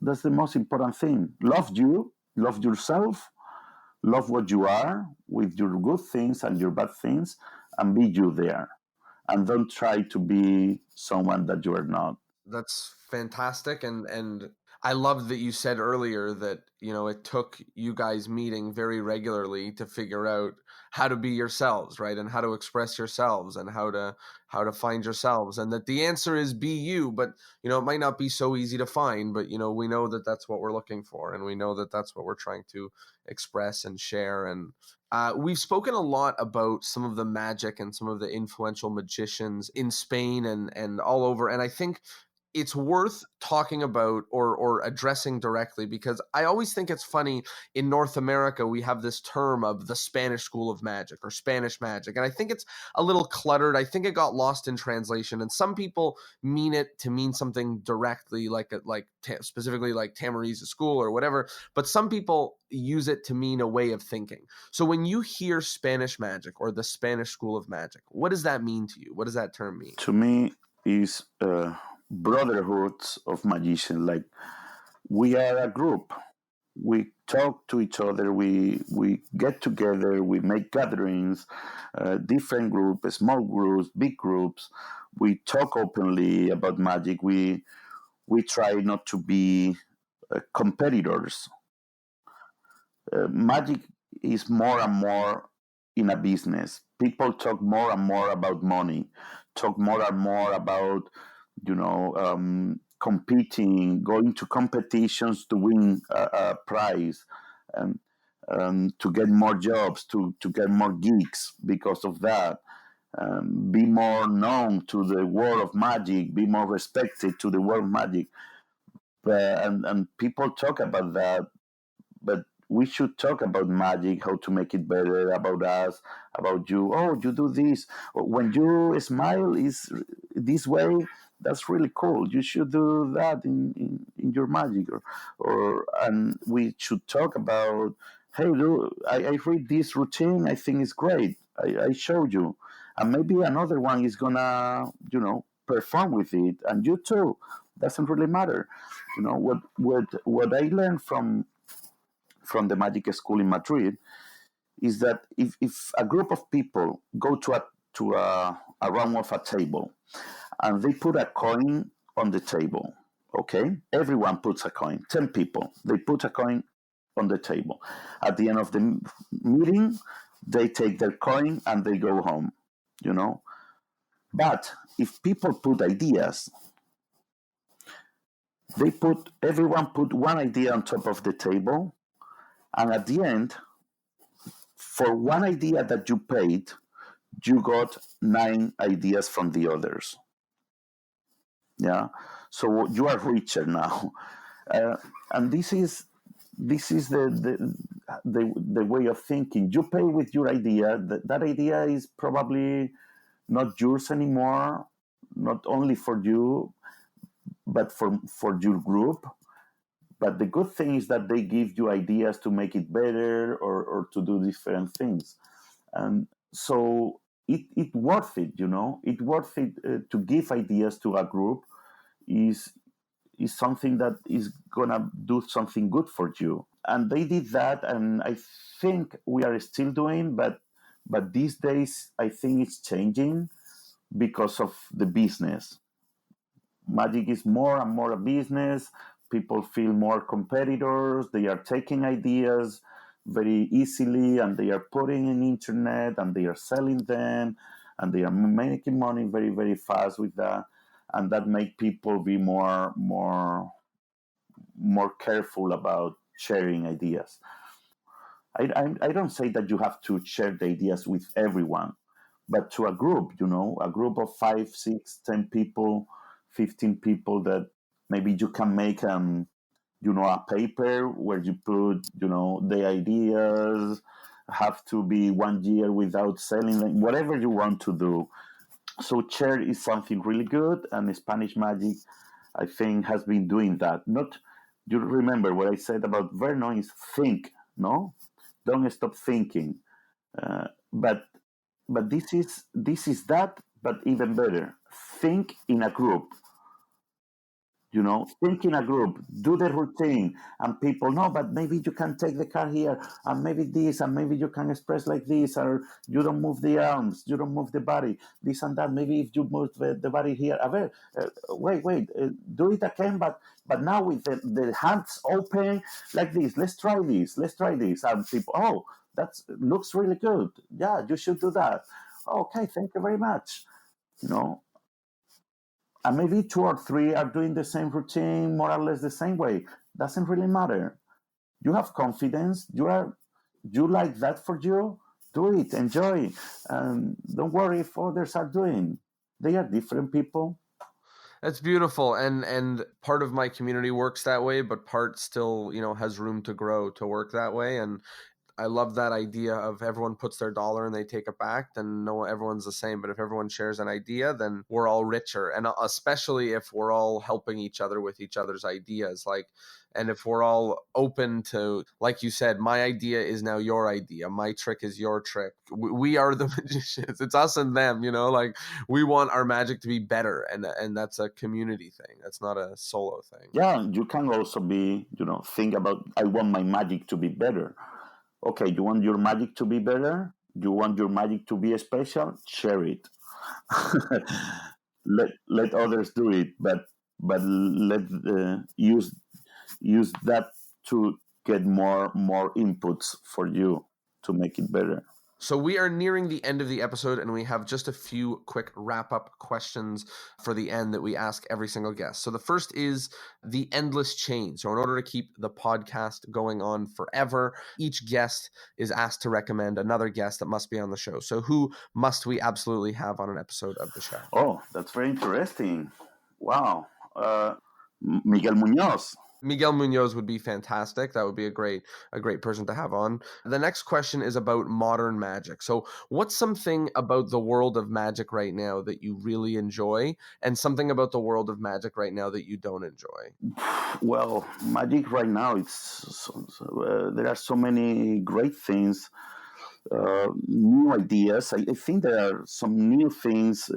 That's the most important thing. Love you, love yourself, love what you are with your good things and your bad things, and be you there. And don't try to be someone that you are not. That's fantastic, and I love that you said earlier that, you know, it took you guys meeting very regularly to figure out how to be yourselves, right? And how to express yourselves and how to find yourselves, and that the answer is be you. But, you know, it might not be so easy to find, but, you know, we know that that's what we're looking for, and we know that that's what we're trying to express and share. And we've spoken a lot about some of the magic and some of the influential magicians in Spain and all over. And I think it's worth talking about or addressing directly, because I always think it's funny, in North America we have this term of the Spanish School of Magic or Spanish magic, and I think it's a little cluttered. I think it got lost in translation, and some people mean it to mean something directly, specifically like Tamariza School or whatever, but some people use it to mean a way of thinking. So when you hear Spanish magic or the Spanish School of Magic, what does that mean to you? What does that term mean? To me, is brotherhoods of magicians. Like, we are a group. We talk to each other. We get together. We make gatherings, different groups, small groups, big groups. We talk openly about magic. We try not to be competitors. Magic is more and more in a business. People talk more and more about money, talk more and more about, competing, going to competitions to win a prize, and to get more jobs, to get more gigs because of that. Be more known to the world of magic, be more respected to the world of magic. And people talk about that, but we should talk about magic, how to make it better, about us, about you. Oh, you do this. When you smile is this way, that's really cool. You should do that in your magic. And we should talk about, hey, look, I read this routine. I think it's great. I showed you. And maybe another one is gonna, perform with it. And you too. Doesn't really matter. What I learned from the magic school in Madrid is that if a group of people go to a round of a table and they put a coin on the table, okay, everyone puts a coin. 10 people, they put a coin on the table. At the end of the meeting, they take their coin and they go home. But if people put ideas, everyone put one idea on top of the table, and at the end, for one idea that you paid, you got 9 ideas from the others. Yeah, so you are richer now, and this is the way of thinking. You pay with your idea. That idea is probably not yours anymore, not only for you, but for your group. But the good thing is that they give you ideas to make it better, or to do different things. And so it worth it, It worth it to give ideas to a group is something that is gonna do something good for you. And they did that, and I think we are still doing, but these days I think it's changing because of the business. Magic is more and more a business. People feel more competitors. They are taking ideas very easily, and they are putting in internet, and they are selling them, and they are making money very, very fast with that. And that make people be more careful about sharing ideas. I don't say that you have to share the ideas with everyone, but to a group, a group of 5, 6, 10 people, 15 people, that maybe you can make a paper where you put the ideas, have to be 1 year without selling them, whatever you want to do. So share is something really good, and Spanish magic, I think, has been doing that. You remember what I said about Vernon is think, no? Don't stop thinking. But this is that, but even better. Think in a group. Think in a group, do the routine, and people know, but maybe you can take the car here, and maybe this, and maybe you can express like this, or you don't move the arms, you don't move the body, this and that. Maybe if you move the body here, wait, do it again, but now with the hands open like this. Let's try this, and people, oh, that looks really good. Yeah, you should do that. Okay, thank you very much. You know, and maybe two or three are doing the same routine more or less the same way. Doesn't really matter. You have confidence. You like that for you. Do it. Enjoy. And don't worry if others are doing. They are different people. That's beautiful, and part of my community works that way, but part still, has room to grow to work that way. And I love that idea of everyone puts their dollar and they take it back. Then no, everyone's the same. But if everyone shares an idea, then we're all richer. And especially if we're all helping each other with each other's ideas, and if we're all open to, like you said, my idea is now your idea. My trick is your trick. We are the magicians. It's us and them, we want our magic to be better. And that's a community thing. That's not a solo thing. Yeah, you can also be, think about, I want my magic to be better. Okay, you want your magic to be better? You want your magic to be special? Share it. let others do it, but let use that to get more inputs for you to make it better. So we are nearing the end of the episode, and we have just a few quick wrap-up questions for the end that we ask every single guest. So the first is the endless chain. So in order to keep the podcast going on forever, each guest is asked to recommend another guest that must be on the show. So who must we absolutely have on an episode of the show? Oh, that's very interesting. Wow. Miguel Munoz. Miguel Munoz would be fantastic. That would be a great person to have on. The next question is about modern magic. So what's something about the world of magic right now that you really enjoy, and something about the world of magic right now that you don't enjoy? Well, magic right now, there are so many great things, new ideas. I think there are some new things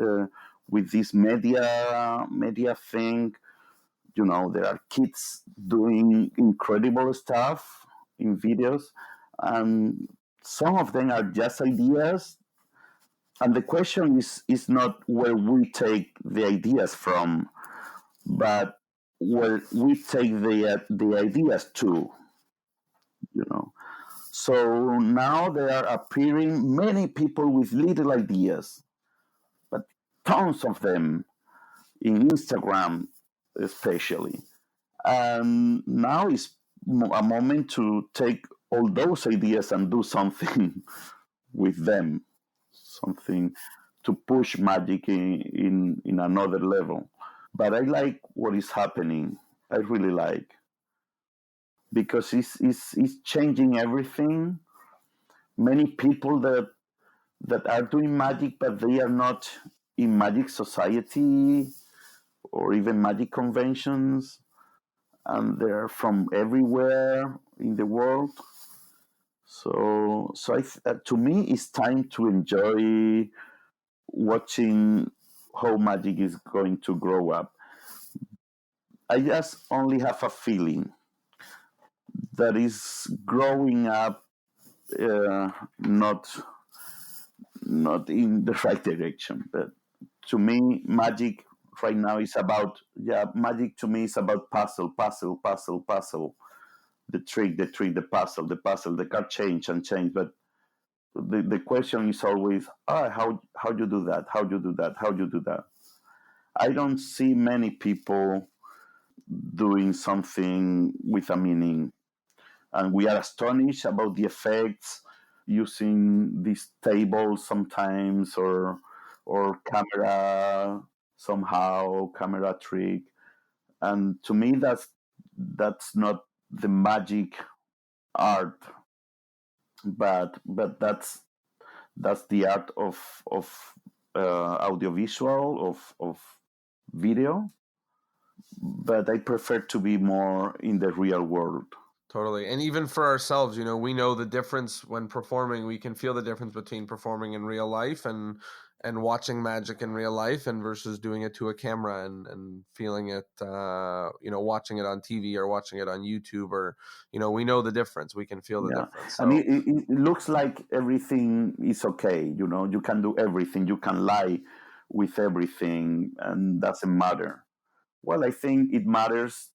with this media thing. There are kids doing incredible stuff in videos, and some of them are just ideas. And the question is not where we take the ideas from, but where we take the ideas to. So now there are appearing many people with little ideas, but tons of them in Instagram, especially. And now is a moment to take all those ideas and do something with them, something to push magic in another level. But I like what is happening. I really like, because it's changing everything. Many people that are doing magic, but they are not in magic society or even magic conventions, and they're from everywhere in the world. So to me, it's time to enjoy watching how magic is going to grow up. I just only have a feeling that is growing up, not in the right direction. But to me, magic right now is about magic to me is about puzzle. The trick, the puzzle, the card change and change. But the question is always, how you do that? How you do that? How you do that? I don't see many people doing something with a meaning, and we are astonished about the effects using these tables sometimes, or camera somehow, camera trick. And to me, that's not the magic art, but that's the art of audiovisual, of video. but I prefer to be more in the real world. Totally. And even for ourselves, we know the difference when performing. We can feel the difference between performing in real life and watching magic in real life and versus doing it to a camera and feeling it, watching it on TV or watching it on YouTube or, we know the difference. We can feel the difference. So. And it looks like everything is okay. You can do everything. You can lie with everything and doesn't matter. Well, I think it matters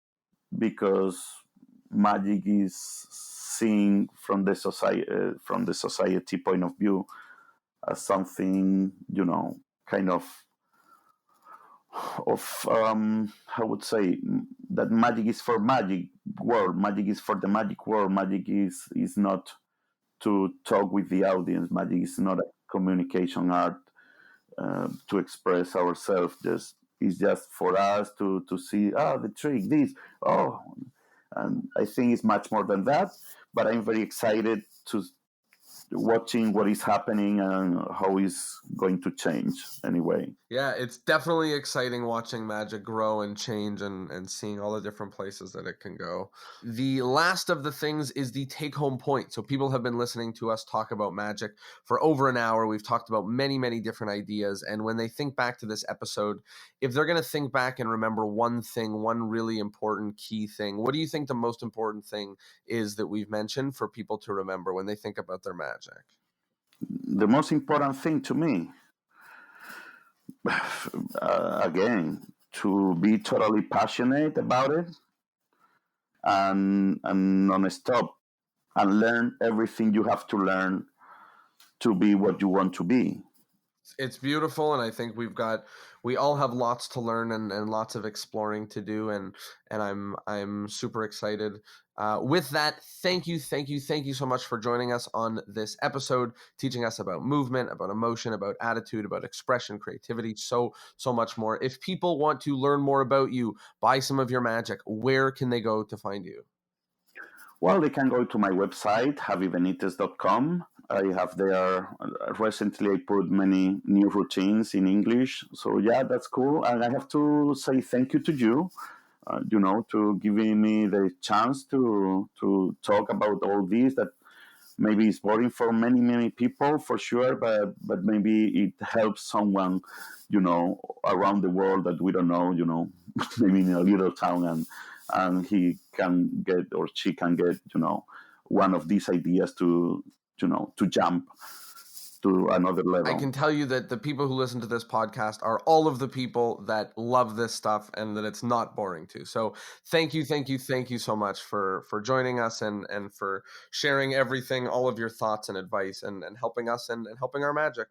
because magic is seen from the society point of view as something, kind of I would say that magic is for magic world. Magic is for the magic world. Magic is not to talk with the audience. Magic is not a communication art to express ourselves. It's just for us to see the trick, this, and I think it's much more than that. But I'm very excited to watching what is happening and how it's going to change anyway. Yeah, it's definitely exciting watching magic grow and change and seeing all the different places that it can go. The last of the things is the take-home point. So people have been listening to us talk about magic for over an hour. We've talked about many, many different ideas. And when they think back to this episode, if they're going to think back and remember one thing, one really important key thing, what do you think the most important thing is that we've mentioned for people to remember when they think about their magic? The most important thing to me, again, to be totally passionate about it and non-stop and learn everything you have to learn to be what you want to be. It's beautiful, and I think we all have lots to learn and lots of exploring to do, and I'm super excited. With that, thank you so much for joining us on this episode, teaching us about movement, about emotion, about attitude, about expression, creativity, so much more. If people want to learn more about you, buy some of your magic, where can they go to find you? Well, they can go to my website, javibenitez.com. I have there, recently I put many new routines in English. So yeah, that's cool. And I have to say thank you to you, to giving me the chance to talk about all this that maybe is boring for many, many people for sure, but maybe it helps someone, around the world that we don't know, maybe in a little town and he can get or she can get, one of these ideas to jump to another level. I can tell you that the people who listen to this podcast are all of the people that love this stuff and that it's not boring to. So thank you so much for joining us and for sharing everything, all of your thoughts and advice and helping us and helping our magic.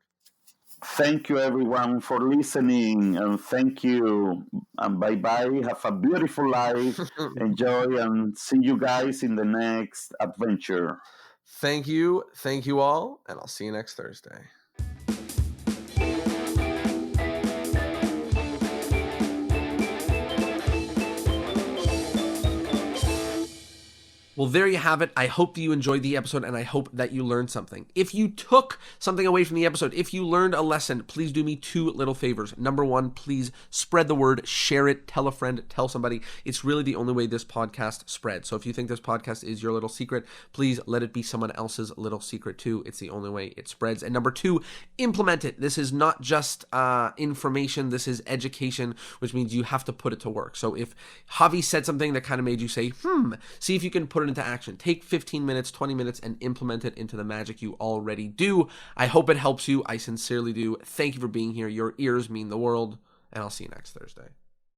Thank you, everyone, for listening, and thank you, and bye-bye. Have a beautiful life. Enjoy, and see you guys in the next adventure. Thank you all, and I'll see you next Thursday. Well, there you have it. I hope that you enjoyed the episode and I hope that you learned something. If you took something away from the episode, if you learned a lesson, please do me two little favors. Number one, please spread the word, share it, tell a friend, tell somebody. It's really the only way this podcast spreads. So if you think this podcast is your little secret, please let it be someone else's little secret too. It's the only way it spreads. And number two, implement it. This is not just information. This is education, which means you have to put it to work. So if Javi said something that kind of made you say, see if you can put it into action. Take 15 minutes, 20 minutes, and implement it into the magic you already do. I hope it helps you. I sincerely do. Thank you for being here. Your ears mean the world, and I'll see you next Thursday.